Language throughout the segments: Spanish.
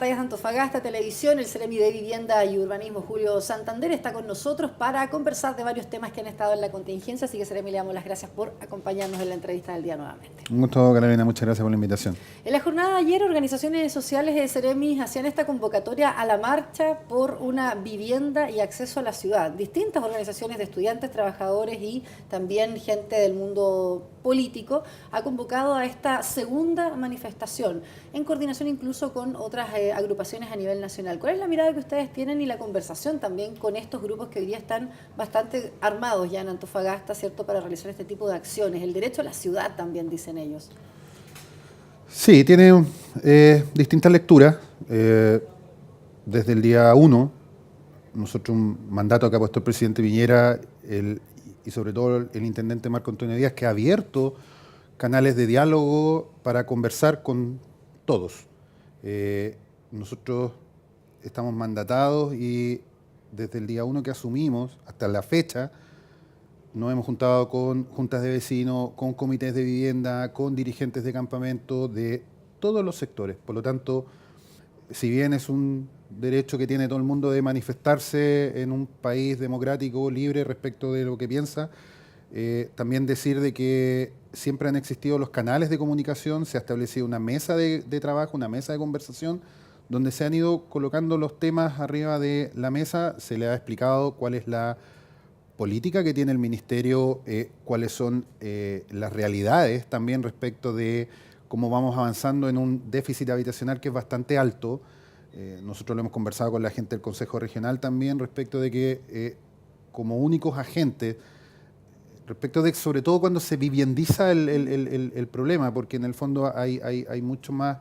Radios de Antofagasta Televisión, el Seremi de Vivienda y Urbanismo Julio Santander está con nosotros para conversar de varios temas que han estado en la contingencia, así que Seremi, le damos las gracias por acompañarnos en la entrevista del día nuevamente. Un gusto, Carolina, muchas gracias por la invitación. En la jornada de ayer, organizaciones sociales de Seremi hacían esta convocatoria a la marcha por una vivienda y acceso a la ciudad. Distintas organizaciones de estudiantes, trabajadores y también gente del mundo político ha convocado a esta segunda manifestación, en coordinación incluso con otras agrupaciones a nivel nacional. ¿Cuál es la mirada que ustedes tienen y la conversación también con estos grupos que hoy día están bastante armados ya en Antofagasta, ¿cierto?, para realizar este tipo de acciones? El derecho a la ciudad también, dicen ellos. Sí, tiene distintas lecturas. Desde el día 1, nosotros un mandato que ha puesto el presidente Piñera y sobre todo el intendente Marco Antonio Díaz, que ha abierto canales de diálogo para conversar con todos. Nosotros estamos mandatados y desde el día 1 que asumimos hasta la fecha nos hemos juntado con juntas de vecinos, con comités de vivienda, con dirigentes de campamento de todos los sectores. Por lo tanto, si bien es un derecho que tiene todo el mundo de manifestarse en un país democrático, libre respecto de lo que piensa, también decir de que siempre han existido los canales de comunicación, se ha establecido una mesa de trabajo, una mesa de conversación, donde se han ido colocando los temas arriba de la mesa, se le ha explicado cuál es la política que tiene el ministerio, cuáles son las realidades también respecto de cómo vamos avanzando en un déficit habitacional que es bastante alto. Nosotros lo hemos conversado con la gente del Consejo Regional también respecto de que como únicos agentes, respecto de sobre todo cuando se viviendiza el problema, porque en el fondo hay mucho más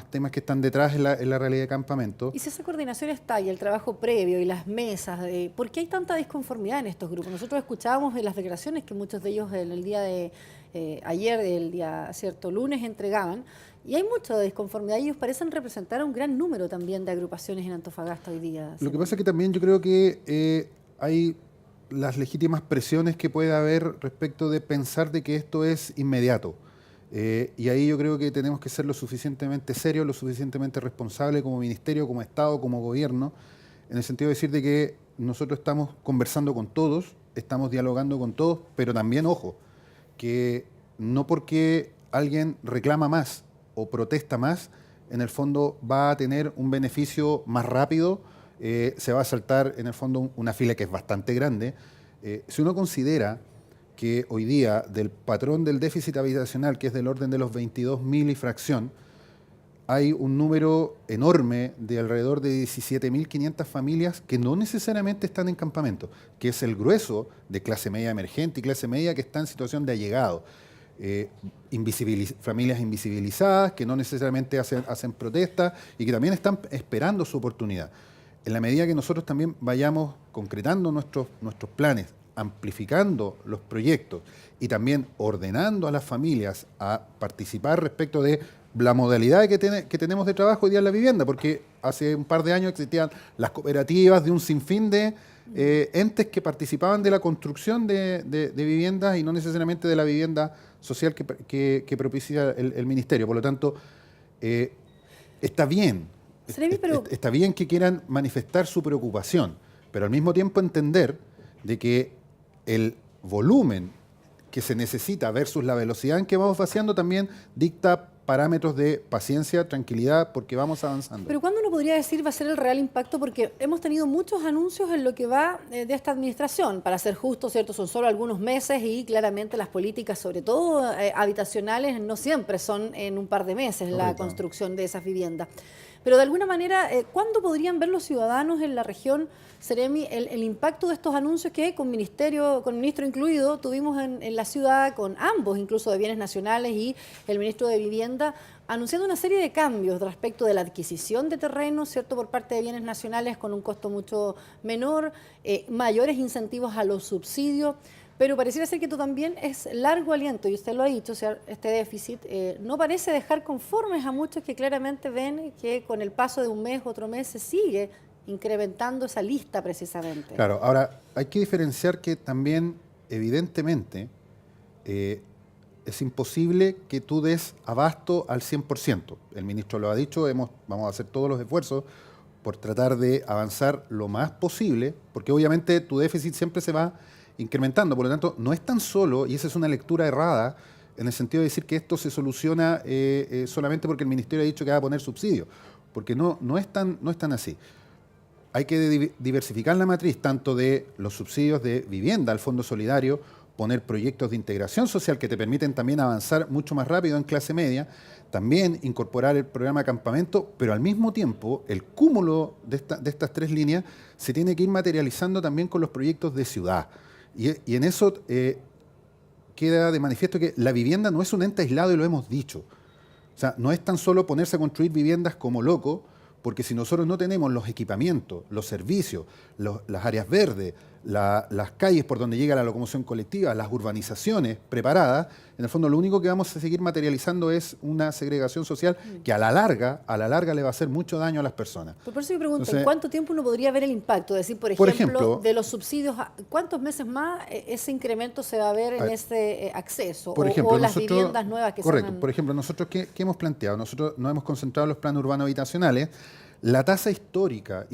temas que están detrás en la realidad de campamento. Y si esa coordinación está y el trabajo previo y las mesas, ¿por qué hay tanta disconformidad en estos grupos? Nosotros escuchábamos en las declaraciones que muchos de ellos en el día de ayer, el día cierto lunes, entregaban, y hay mucha disconformidad. Ellos parecen representar a un gran número también de agrupaciones en Antofagasta hoy día. Lo que pasa es que también yo creo que hay las legítimas presiones que puede haber respecto de pensar de que esto es inmediato. Y ahí yo creo que tenemos que ser lo suficientemente serios, lo suficientemente responsables como ministerio, como Estado, como gobierno, en el sentido de decir de que nosotros estamos conversando con todos, estamos dialogando con todos, pero también, ojo, que no porque alguien reclama más o protesta más, en el fondo va a tener un beneficio más rápido, se va a saltar en el fondo una fila que es bastante grande. Si uno considera que hoy día del patrón del déficit habitacional, que es del orden de los 22.000 y fracción, hay un número enorme de alrededor de 17.500 familias que no necesariamente están en campamento, que es el grueso de clase media emergente y clase media que está en situación de allegado. Familias invisibilizadas que no necesariamente hacen protestas y que también están esperando su oportunidad. En la medida que nosotros también vayamos concretando nuestros planes, amplificando los proyectos y también ordenando a las familias a participar respecto de la modalidad que tenemos de trabajo hoy día en la vivienda, porque hace un par de años existían las cooperativas de un sinfín de entes que participaban de la construcción de viviendas y no necesariamente de la vivienda social que propicia el ministerio. Por lo tanto, está bien, está bien que quieran manifestar su preocupación, pero al mismo tiempo entender de que el volumen que se necesita versus la velocidad en que vamos vaciando también dicta parámetros de paciencia, tranquilidad, porque vamos avanzando. Pero ¿cuándo uno podría decir va a ser el real impacto? Porque hemos tenido muchos anuncios en lo que va de esta administración. Para ser justo, ¿cierto? Son solo algunos meses y claramente las políticas, sobre todo habitacionales, no siempre son en un par de meses. Correcto. La construcción de esas viviendas. Pero de alguna manera, ¿cuándo podrían ver los ciudadanos en la región, Seremi, el impacto de estos anuncios que con ministro incluido, tuvimos en la ciudad, con ambos, incluso de Bienes Nacionales y el ministro de Vivienda, anunciando una serie de cambios respecto de la adquisición de terrenos, ¿cierto?, por parte de Bienes Nacionales con un costo mucho menor, mayores incentivos a los subsidios? Pero pareciera ser que tú también es largo aliento, y usted lo ha dicho, o sea, este déficit no parece dejar conformes a muchos que claramente ven que con el paso de un mes, otro mes, se sigue incrementando esa lista precisamente. Claro, ahora hay que diferenciar que también, evidentemente, es imposible que tú des abasto al 100%. El ministro lo ha dicho, vamos a hacer todos los esfuerzos por tratar de avanzar lo más posible, porque obviamente tu déficit siempre se va incrementando. Por lo tanto, no es tan solo, y esa es una lectura errada, en el sentido de decir que esto se soluciona solamente porque el ministerio ha dicho que va a poner subsidios, porque no es tan así. Hay que diversificar la matriz tanto de los subsidios de vivienda al Fondo Solidario, poner proyectos de integración social que te permiten también avanzar mucho más rápido en clase media, también incorporar el programa campamento, pero al mismo tiempo el cúmulo de estas tres líneas se tiene que ir materializando también con los proyectos de ciudad. Y en eso queda de manifiesto que la vivienda no es un ente aislado y lo hemos dicho. O sea, no es tan solo ponerse a construir viviendas como loco, porque si nosotros no tenemos los equipamientos, los servicios, las áreas verdes, las calles por donde llega la locomoción colectiva, las urbanizaciones preparadas, en el fondo lo único que vamos a seguir materializando es una segregación social que a la larga le va a hacer mucho daño a las personas. Por eso yo pregunto, Entonces, ¿en cuánto tiempo uno podría ver el impacto? Es decir, por ejemplo, de los subsidios, ¿cuántos meses más ese incremento se va a ver en ese acceso? Por ejemplo, o las viviendas nuevas que correcto, se van... por ejemplo, nosotros, ¿qué hemos planteado? Nosotros nos hemos concentrado en los planes urbanos habitacionales. La tasa histórica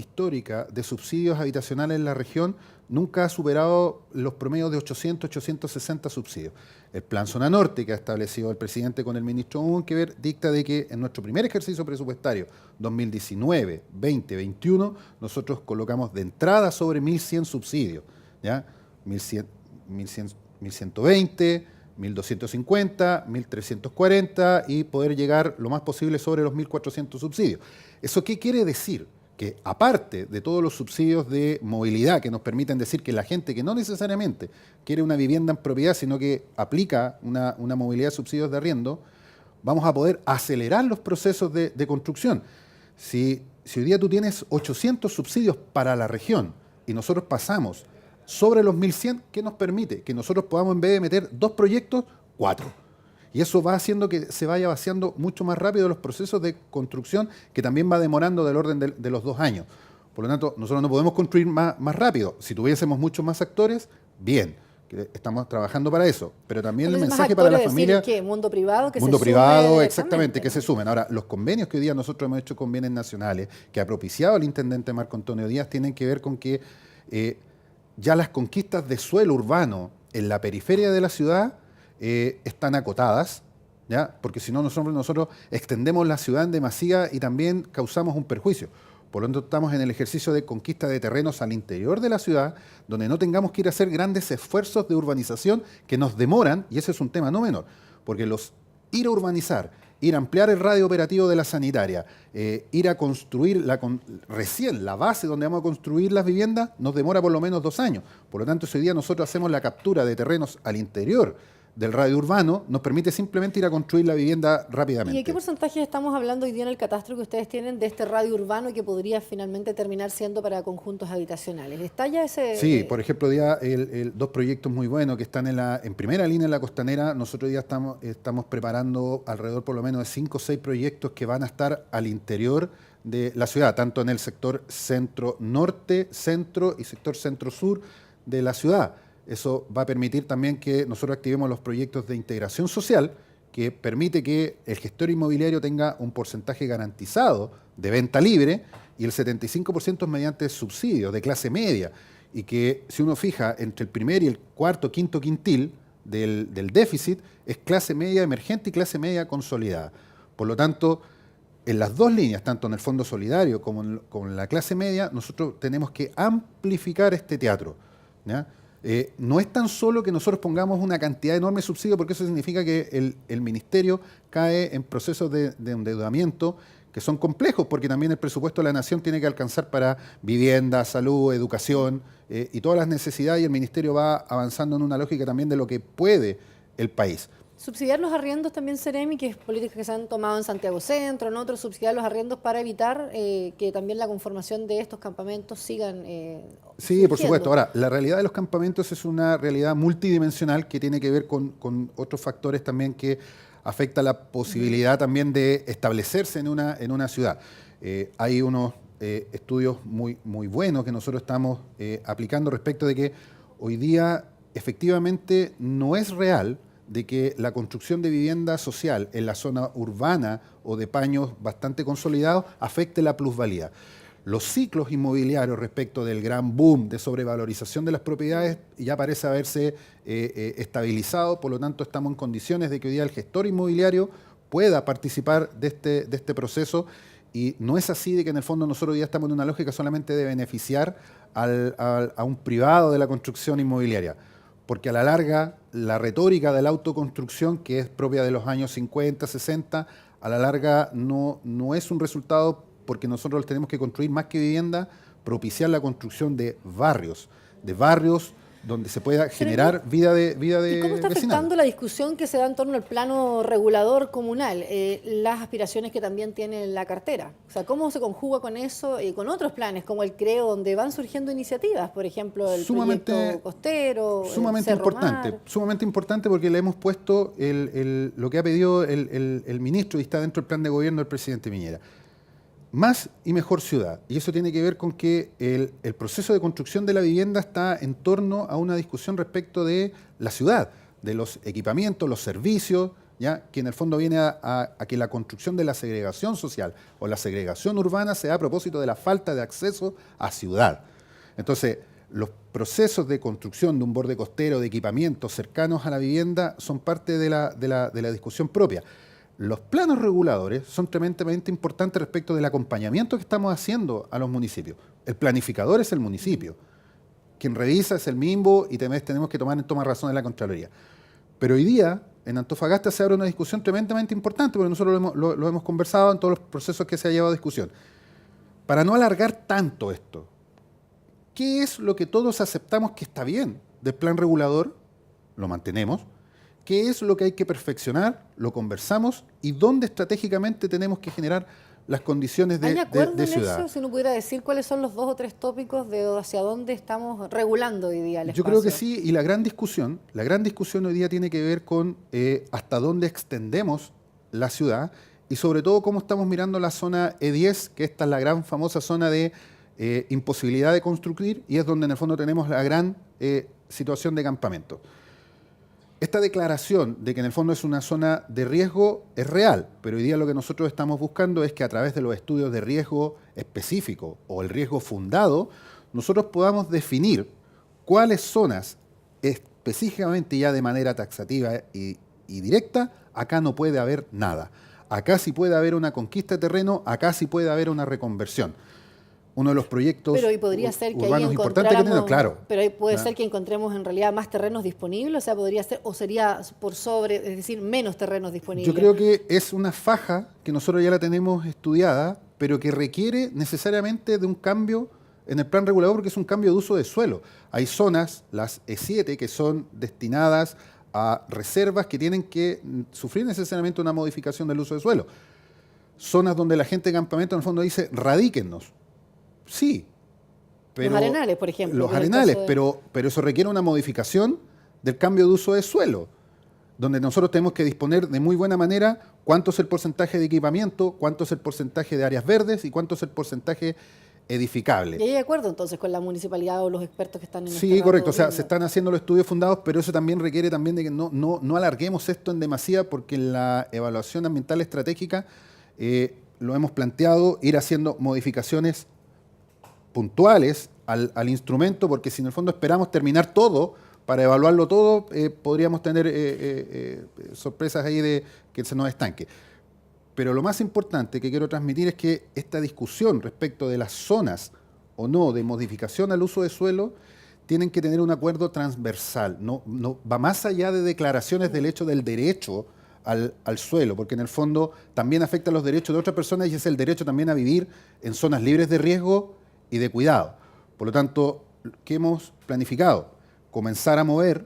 de subsidios habitacionales en la región nunca ha superado los promedios de 800, 860 subsidios. El Plan Zona Norte, que ha establecido el presidente con el ministro Unkever, dicta de que en nuestro primer ejercicio presupuestario, 2019, 20, 21, nosotros colocamos de entrada sobre 1.100 subsidios, ¿ya? 1.120, 1.250, 1.340 y poder llegar lo más posible sobre los 1.400 subsidios. ¿Eso qué quiere decir? Que aparte de todos los subsidios de movilidad que nos permiten decir que la gente que no necesariamente quiere una vivienda en propiedad, sino que aplica una movilidad de subsidios de arriendo, vamos a poder acelerar los procesos de construcción. Si hoy día tú tienes 800 subsidios para la región y nosotros pasamos sobre los 1.100, ¿qué nos permite? Que nosotros podamos, en vez de meter 2 proyectos, 4. Y eso va haciendo que se vaya vaciando mucho más rápido los procesos de construcción, que también va demorando del orden de los 2 años. Por lo tanto, nosotros no podemos construir más rápido. Si tuviésemos muchos más actores, bien, que estamos trabajando para eso. Pero también el mensaje para la familia... ¿Qué? ¿Mundo privado? Mundo privado, exactamente, que se sumen. Ahora, los convenios que hoy día nosotros hemos hecho con bienes nacionales, que ha propiciado el intendente Marco Antonio Díaz, tienen que ver con que ya las conquistas de suelo urbano en la periferia de la ciudad están acotadas, ¿ya? Porque si no nosotros extendemos la ciudad en demasía y también causamos un perjuicio. Por lo tanto, estamos en el ejercicio de conquista de terrenos al interior de la ciudad, donde no tengamos que ir a hacer grandes esfuerzos de urbanización que nos demoran, y ese es un tema no menor, porque ir a urbanizar, ir a ampliar el radio operativo de la sanitaria, ir a construir recién la base donde vamos a construir las viviendas, nos demora por lo menos 2 años. Por lo tanto, si hoy día nosotros hacemos la captura de terrenos al interior del radio urbano, nos permite simplemente ir a construir la vivienda rápidamente. ¿Y de qué porcentaje estamos hablando hoy día en el catastro que ustedes tienen de este radio urbano que podría finalmente terminar siendo para conjuntos habitacionales? ¿Está ya ese...? Sí, por ejemplo, ya 2 proyectos muy buenos que están en primera línea en la costanera. Nosotros ya estamos preparando alrededor por lo menos de 5 o 6 proyectos que van a estar al interior de la ciudad, tanto en el sector centro-norte, centro y sector centro-sur de la ciudad. Eso va a permitir también que nosotros activemos los proyectos de integración social, que permite que el gestor inmobiliario tenga un porcentaje garantizado de venta libre y el 75% mediante subsidios de clase media. Y que, si uno fija, entre el primer y el cuarto, quinto quintil del déficit, es clase media emergente y clase media consolidada. Por lo tanto, en las 2 líneas, tanto en el Fondo Solidario como en la clase media, nosotros tenemos que amplificar este teatro, ¿ya? No es tan solo que nosotros pongamos una cantidad enorme de subsidio, porque eso significa que el ministerio cae en procesos de endeudamiento que son complejos, porque también el presupuesto de la nación tiene que alcanzar para vivienda, salud, educación y todas las necesidades, y el ministerio va avanzando en una lógica también de lo que puede el país. Subsidiar los arriendos también, Seremi, que es políticas que se han tomado en Santiago Centro, en otros, subsidiar los arriendos para evitar que también la conformación de estos campamentos sigan Sí, por supuesto. Ahora, la realidad de los campamentos es una realidad multidimensional que tiene que ver con otros factores también que afecta la posibilidad también de establecerse en una ciudad. Hay unos estudios muy buenos que nosotros estamos aplicando respecto de que hoy día efectivamente no es real de que la construcción de vivienda social en la zona urbana o de paños bastante consolidados afecte la plusvalía. Los ciclos inmobiliarios respecto del gran boom de sobrevalorización de las propiedades ya parece haberse estabilizado, por lo tanto estamos en condiciones de que hoy día el gestor inmobiliario pueda participar de este proceso, y no es así de que en el fondo nosotros hoy día estamos en una lógica solamente de beneficiar a un privado de la construcción inmobiliaria, porque a la larga la retórica de la autoconstrucción, que es propia de los años 50, 60, a la larga no es un resultado, porque nosotros tenemos que construir más que vivienda, propiciar la construcción de barrios donde se pueda generar vida de ¿Y cómo está vecinal. afectando la discusión que se da en torno al plano regulador comunal, las aspiraciones que también tiene la cartera? O sea, ¿cómo se conjuga con eso y con otros planes, como el CREO, donde van surgiendo iniciativas? Por ejemplo, el proyecto costero, sumamente importante, sumamente importante, porque le hemos puesto lo que ha pedido el ministro y está dentro del plan de gobierno del presidente Piñera. Más y mejor ciudad. Y eso tiene que ver con que el proceso de construcción de la vivienda está en torno a una discusión respecto de la ciudad, de los equipamientos, los servicios, ¿ya? Que en el fondo viene a que la construcción de la segregación social o la segregación urbana se da a propósito de la falta de acceso a ciudad. Entonces, los procesos de construcción de un borde costero, de equipamientos cercanos a la vivienda, son parte de la discusión propia. Los planos reguladores son tremendamente importantes respecto del acompañamiento que estamos haciendo a los municipios. El planificador es el municipio. Quien revisa es el MIMBO y tenemos que tomar en toma razón de la Contraloría. Pero hoy día, en Antofagasta se abre una discusión tremendamente importante, porque nosotros lo hemos conversado en todos los procesos que se ha llevado a discusión. Para no alargar tanto esto, ¿qué es lo que todos aceptamos que está bien del plan regulador? Lo mantenemos. ¿Qué es lo que hay que perfeccionar? Lo conversamos. ¿Y dónde estratégicamente tenemos que generar las condiciones de ciudad? Eso, si uno pudiera decir cuáles son los 2 o 3 tópicos de hacia dónde estamos regulando hoy día el espacio. Yo creo que sí, y la gran discusión hoy día tiene que ver con hasta dónde extendemos la ciudad, y sobre todo cómo estamos mirando la zona E10, que esta es la gran famosa zona de imposibilidad de construir, y es donde en el fondo tenemos la gran situación de campamento. Esta declaración de que en el fondo es una zona de riesgo es real, pero hoy día lo que nosotros estamos buscando es que a través de los estudios de riesgo específico o el riesgo fundado, nosotros podamos definir cuáles zonas específicamente, ya de manera taxativa y directa, acá no puede haber nada. Acá sí puede haber una conquista de terreno, acá sí puede haber una reconversión. Uno de los proyectos pero podría ser que urbanos importantes que tenemos, claro. Pero puede ser que encontremos en realidad más terrenos disponibles, o sea, podría ser, o sería por sobre, es decir, menos terrenos disponibles. Yo creo que es una faja que nosotros ya la tenemos estudiada, pero que requiere necesariamente de un cambio en el plan regulador, porque es un cambio de uso de suelo. Hay zonas, las E7, que son destinadas a reservas que tienen que sufrir necesariamente una modificación del uso de suelo. Zonas donde la gente de campamento en el fondo dice, radíquennos. Sí, pero... Los arenales, por ejemplo. Los arenales, pero eso requiere una modificación del cambio de uso de suelo, donde nosotros tenemos que disponer de muy buena manera cuánto es el porcentaje de equipamiento, cuánto es el porcentaje de áreas verdes y cuánto es el porcentaje edificable. ¿Y hay de acuerdo entonces con la municipalidad o los expertos que están en este Sí, correcto. O sea, se están haciendo los estudios fundados, pero eso también requiere también de que no alarguemos esto en demasía, porque en la evaluación ambiental estratégica lo hemos planteado, ir haciendo modificaciones puntuales al instrumento, porque si en el fondo esperamos terminar todo para evaluarlo todo, podríamos tener sorpresas ahí de que se nos estanque. Pero lo más importante que quiero transmitir es que esta discusión respecto de las zonas o no de modificación al uso de suelo tienen que tener un acuerdo transversal, no va más allá de declaraciones del hecho del derecho al suelo, porque en el fondo también afecta los derechos de otras personas, y es el derecho también a vivir en zonas libres de riesgo y de cuidado. Por lo tanto, ¿qué hemos planificado? Comenzar a mover,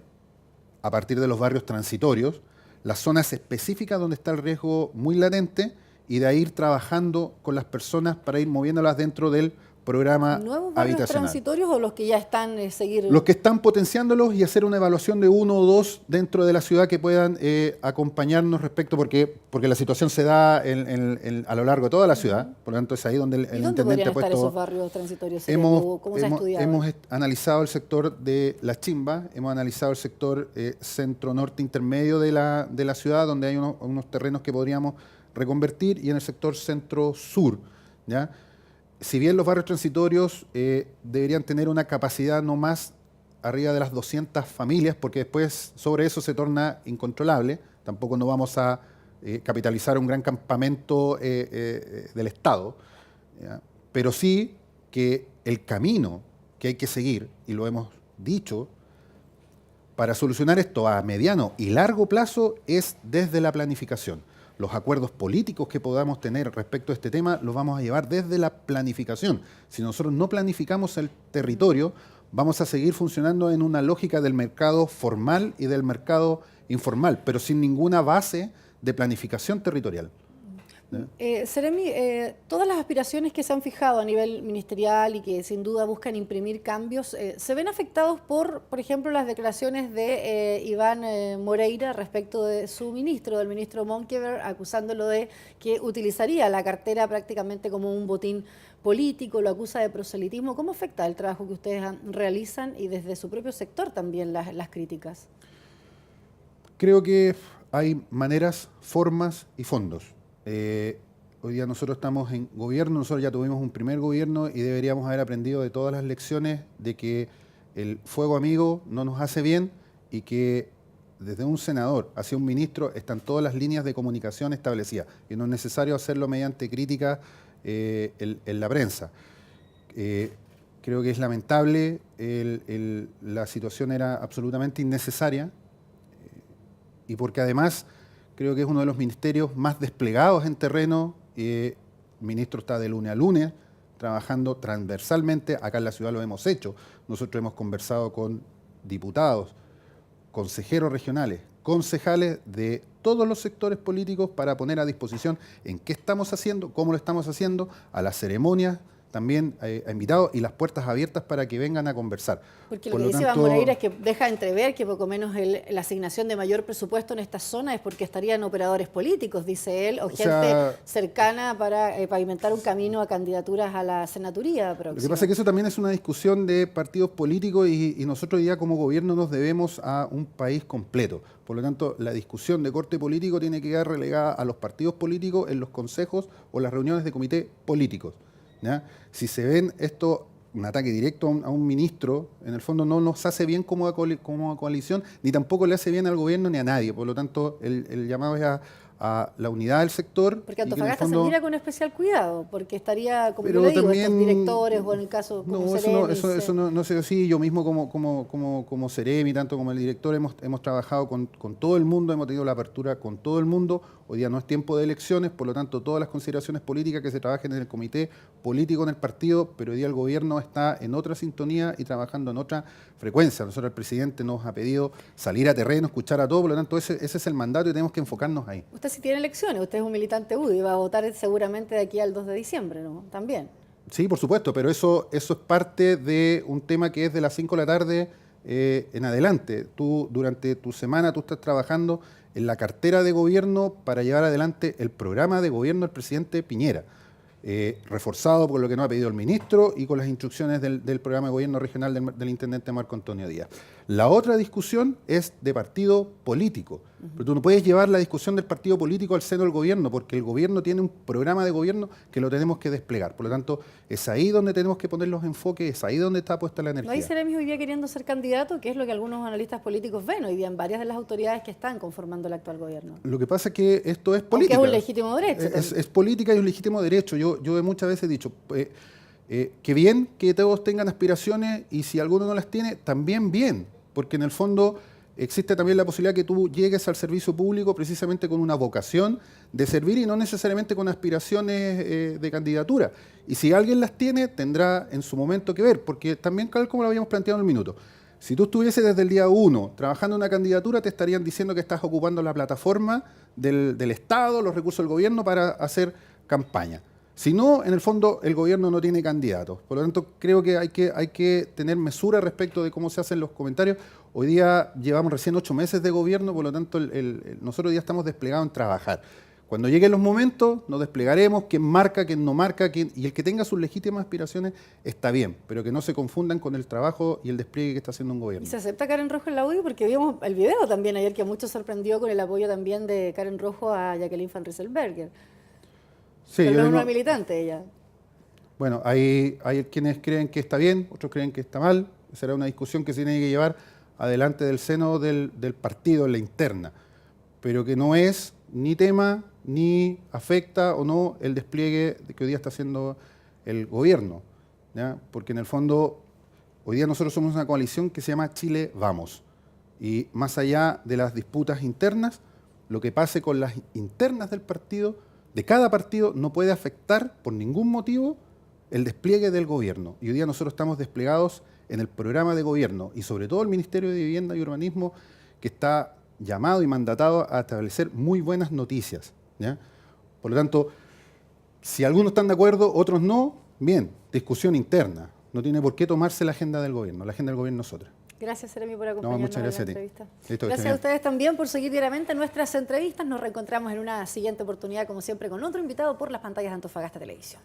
a partir de los barrios transitorios, las zonas específicas donde está el riesgo muy latente, y de ahí ir trabajando con las personas para ir moviéndolas dentro del programa ¿Nuevos barrios habitacional. transitorios o los que ya están seguir? Los que están potenciándolos y hacer una evaluación de 1 o 2 dentro de la ciudad que puedan acompañarnos respecto, porque la situación se da a lo largo de toda la ciudad, por lo tanto es ahí donde el ¿Y dónde intendente podrían ha estar puesto... esos barrios transitorios? ¿Cómo se ha estudiado? Hemos analizado el sector de Las Chimbas, hemos analizado el sector centro-norte intermedio de la ciudad, donde hay unos terrenos que podríamos reconvertir, y en el sector centro-sur, ¿ya? Si bien los barrios transitorios deberían tener una capacidad no más arriba de las 200 familias, porque después sobre eso se torna incontrolable, tampoco no vamos a capitalizar un gran campamento del Estado, ¿ya? Pero sí que el camino que hay que seguir, y lo hemos dicho, para solucionar esto a mediano y largo plazo es desde la planificación. Los acuerdos políticos que podamos tener respecto a este tema los vamos a llevar desde la planificación. Si nosotros no planificamos el territorio, vamos a seguir funcionando en una lógica del mercado formal y del mercado informal, pero sin ninguna base de planificación territorial. Seremi, todas las aspiraciones que se han fijado a nivel ministerial y que sin duda buscan imprimir cambios, ¿se ven afectados por ejemplo, las declaraciones de Iván Moreira respecto de su ministro, del ministro Monkever, acusándolo de que utilizaría la cartera prácticamente como un botín político, lo acusa de proselitismo? ¿Cómo afecta el trabajo que ustedes realizan y desde su propio sector también las críticas? Creo que hay maneras, formas y fondos. Hoy día nosotros estamos en gobierno, nosotros ya tuvimos un primer gobierno y deberíamos haber aprendido de todas las lecciones de que el fuego amigo no nos hace bien y que desde un senador hacia un ministro están todas las líneas de comunicación establecidas y no es necesario hacerlo mediante críticas en la prensa. Creo que es lamentable, la situación era absolutamente innecesaria y porque además creo que es uno de los ministerios más desplegados en terreno. El ministro está de lunes a lunes, trabajando transversalmente. Acá en la ciudad lo hemos hecho. Nosotros hemos conversado con diputados, consejeros regionales, concejales de todos los sectores políticos para poner a disposición en qué estamos haciendo, cómo lo estamos haciendo, a las ceremonias también ha invitado y las puertas abiertas para que vengan a conversar. Porque lo que dice Iván Moreira es que deja entrever que poco menos la asignación de mayor presupuesto en esta zona es porque estarían operadores políticos, dice él, o gente cercana para pavimentar un camino a candidaturas a la senaturía próxima. Lo que pasa es que eso también es una discusión de partidos políticos y nosotros ya como gobierno nos debemos a un país completo. Por lo tanto, la discusión de corte político tiene que quedar relegada a los partidos políticos en los consejos o las reuniones de comité políticos, ¿ya? Si se ven esto, un ataque directo a un ministro, en el fondo no nos hace bien como coalición, ni tampoco le hace bien al gobierno ni a nadie. Por lo tanto, el llamado es a la unidad del sector. Porque Antofagasta se mira con especial cuidado, porque estaría, como pero yo le digo, también, estos directores, o en el caso como no, Seremi, eso no sé si yo mismo como Seremi, tanto como el director, hemos trabajado con todo el mundo, hemos tenido la apertura con todo el mundo. Hoy día no es tiempo de elecciones, por lo tanto, todas las consideraciones políticas que se trabajen en el comité político, en el partido, pero hoy día el gobierno está en otra sintonía y trabajando en otra frecuencia. Nosotros, el presidente nos ha pedido salir a terreno, escuchar a todo, por lo tanto, ese es el mandato y tenemos que enfocarnos ahí. Usted sí tiene elecciones, usted es un militante UDI, va a votar seguramente de aquí al 2 de diciembre, ¿no? También. Sí, por supuesto, pero eso es parte de un tema que es de las 5 de la tarde en adelante. Tú, durante tu semana, tú estás trabajando en la cartera de gobierno para llevar adelante el programa de gobierno del presidente Piñera, reforzado por lo que nos ha pedido el ministro y con las instrucciones del programa de gobierno regional del intendente Marco Antonio Díaz. La otra discusión es de partido político, pero tú no puedes llevar la discusión del partido político al seno del gobierno, porque el gobierno tiene un programa de gobierno que lo tenemos que desplegar. Por lo tanto, es ahí donde tenemos que poner los enfoques, es ahí donde está puesta la energía. ¿No hay Seremi hoy día queriendo ser candidato? Que es lo que algunos analistas políticos ven hoy día en varias de las autoridades que están conformando el actual gobierno. Lo que pasa es que esto es política. Aunque es un legítimo derecho. Es política y un legítimo derecho. Yo muchas veces he dicho, que bien que todos tengan aspiraciones y si alguno no las tiene, también bien, porque en el fondo existe también la posibilidad que tú llegues al servicio público precisamente con una vocación de servir y no necesariamente con aspiraciones de candidatura. Y si alguien las tiene, tendrá en su momento que ver, porque también, tal como lo habíamos planteado en el minuto, si tú estuvieses desde el día 1 trabajando en una candidatura, te estarían diciendo que estás ocupando la plataforma del Estado, los recursos del gobierno para hacer campaña. Si no, en el fondo, el gobierno no tiene candidatos. Por lo tanto, creo que hay que tener mesura respecto de cómo se hacen los comentarios. Hoy día llevamos recién 8 meses de gobierno, por lo tanto, nosotros ya estamos desplegados en trabajar. Cuando lleguen los momentos, nos desplegaremos, quién marca, quién no marca, y el que tenga sus legítimas aspiraciones está bien, pero que no se confundan con el trabajo y el despliegue que está haciendo un gobierno. ¿Y se acepta Karen Rojo en la UDI? Porque vimos el video también ayer que a muchos sorprendió con el apoyo también de Karen Rojo a Jacqueline Van Rieselbergher. Sí, Pero yo no es tengo- una militante ella. Bueno, hay quienes creen que está bien, otros creen que está mal. Será una discusión que se tiene que llevar adelante del seno del partido, en la interna, pero que no es ni tema, ni afecta o no el despliegue que hoy día está haciendo el gobierno, ¿ya? Porque en el fondo, hoy día nosotros somos una coalición que se llama Chile Vamos. Y más allá de las disputas internas, lo que pase con las internas del partido, de cada partido, no puede afectar por ningún motivo el despliegue del gobierno. Y hoy día nosotros estamos desplegados en el programa de gobierno y sobre todo el Ministerio de Vivienda y Urbanismo, que está llamado y mandatado a establecer muy buenas noticias, ¿ya? Por lo tanto, si algunos están de acuerdo, otros no, bien, discusión interna. No tiene por qué tomarse la agenda del gobierno. La agenda del gobierno es otra. Gracias, Seremi, por acompañarnos muchas gracias en la a ti. entrevista. Listo, que Gracias esté a bien. ustedes también por seguir diariamente nuestras entrevistas. Nos reencontramos en una siguiente oportunidad, como siempre, con otro invitado por las pantallas de Antofagasta Televisión.